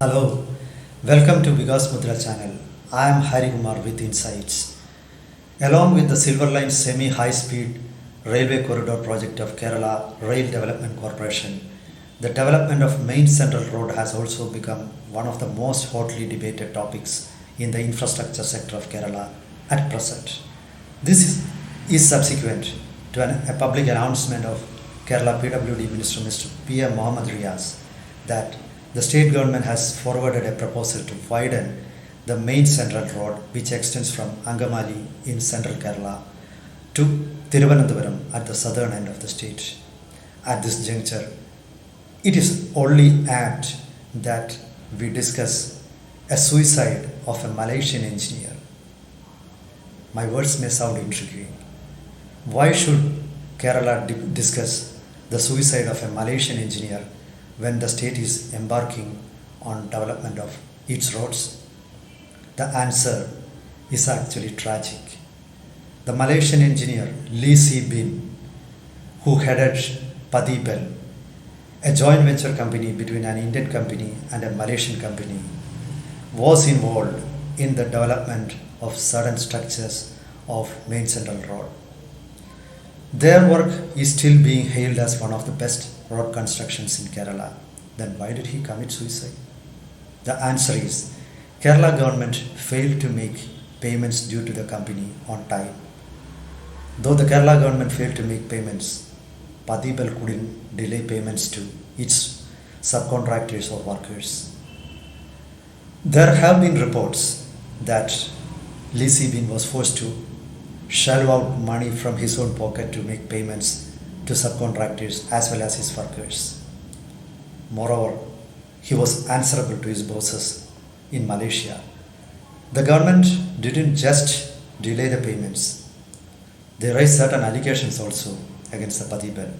Hello, welcome to Vikas Mudra channel. I am Hari Kumar with Insights. Along with the Silver Line semi-high speed railway corridor project of Kerala Rail Development Corporation, the development of Main Central Road has also become one of the most hotly debated topics in the infrastructure sector of Kerala at present. This is subsequent to a public announcement of Kerala PWD Minister Mr. P.M. Mohammed Riaz that the state government has forwarded a proposal to widen the main central road which extends from Angamali in central Kerala to Thiruvananthapuram at the southern end of the state. At this juncture, it is only apt that we discuss a suicide of a Malaysian engineer. My words may sound intriguing. Why should Kerala discuss the suicide of a Malaysian engineer when the state is embarking on development of its roads? The answer is actually tragic. The Malaysian engineer Lee Si Bin, who headed Padibel, a joint venture company between an Indian company and a Malaysian company, was involved in the development of certain structures of Main Central Road. Their work is still being hailed as one of the best road constructions in Kerala. Then why did he commit suicide? The answer is Kerala government failed to make payments due to the company on time. Though the Kerala government failed to make payments, Padibel couldn't delay payments to its subcontractors or workers. There have been reports that Lee Si Bin was forced to shell out money from his own pocket to make payments to subcontractors as well as his workers. Moreover, he was answerable to his bosses in Malaysia. The government didn't just delay the payments, they raised certain allegations also against the Padibel.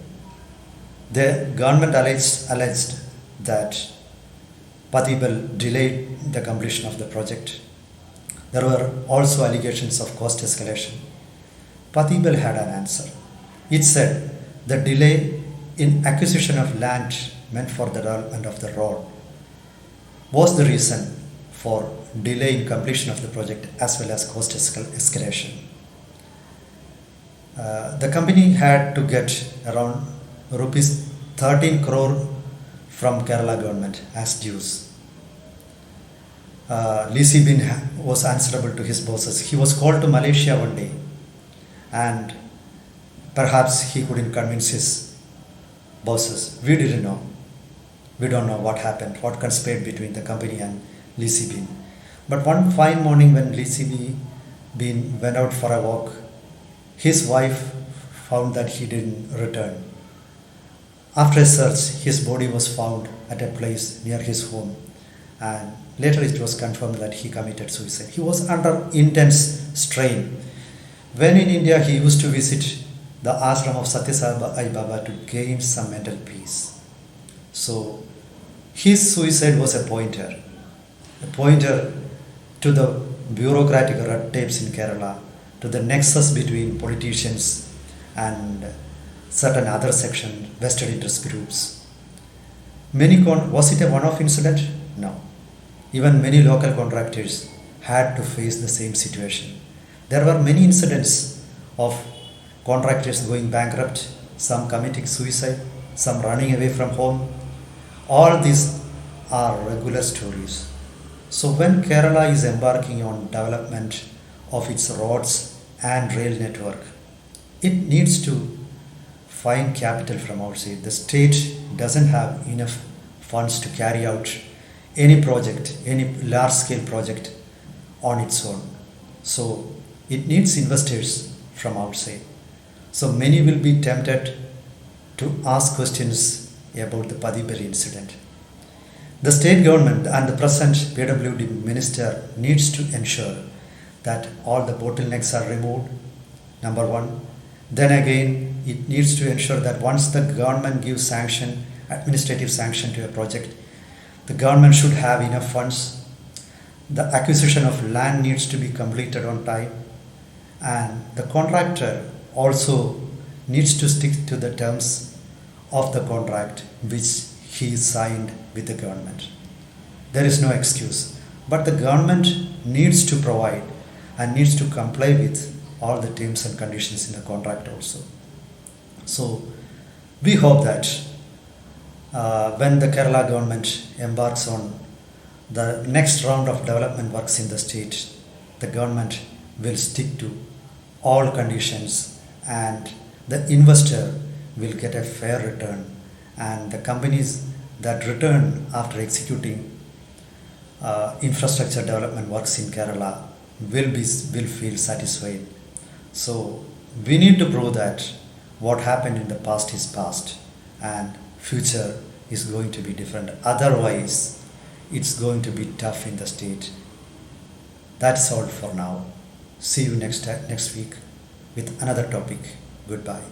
The government alleged that Padibel delayed the completion of the project. There were also allegations of cost escalation. Padibel had an answer. It said the delay in acquisition of land meant for the development of the road was the reason for delay in completion of the project as well as cost escalation. The company had to get around rupees 13 crore from Kerala government as dues. Lee Si Bin was answerable to his bosses. He was called to Malaysia one day and perhaps he couldn't convince his bosses. We didn't know. We don't know what happened, what conspired between the company and Lee Si Bin. But one fine morning when Lee Si Bin went out for a walk, his wife found that he didn't return. After a search, his body was found at a place near his home, and later it was confirmed that he committed suicide. He was under intense strain. When in India, he used to visit the ashram of Satya Sai Baba to gain some mental peace. So, his suicide was a pointer to the bureaucratic red tapes in Kerala, to the nexus between politicians and certain other section vested interest groups. Was it a one-off incident? No. Even many local contractors had to face the same situation. There were many incidents of contractors going bankrupt, some committing suicide, some running away from home. All these are regular stories. So when Kerala is embarking on development of its roads and rail network, it needs to find capital from outside. The state doesn't have enough funds to carry out any project, any large scale project on its own. So it needs investors from outside. So many will be tempted to ask questions about the Padibel incident. The state government and the present PWD minister needs to ensure that all the bottlenecks are removed, number one. Then again, it needs to ensure that once the government gives sanction, administrative sanction to a project, the government should have enough funds. The acquisition of land needs to be completed on time, and the contractor also needs to stick to the terms of the contract which he signed with the government. There is no excuse. But the government needs to provide and needs to comply with all the terms and conditions in the contract also. So we hope that when the Kerala government embarks on the next round of development works in the state, the government will stick to all conditions and the investor will get a fair return, and the companies that return after executing infrastructure development works in Kerala will feel satisfied. So we need to prove that what happened in the past is past and future is going to be different. Otherwise, it's going to be tough in the state. That's all for now. See you next week with another topic. Goodbye.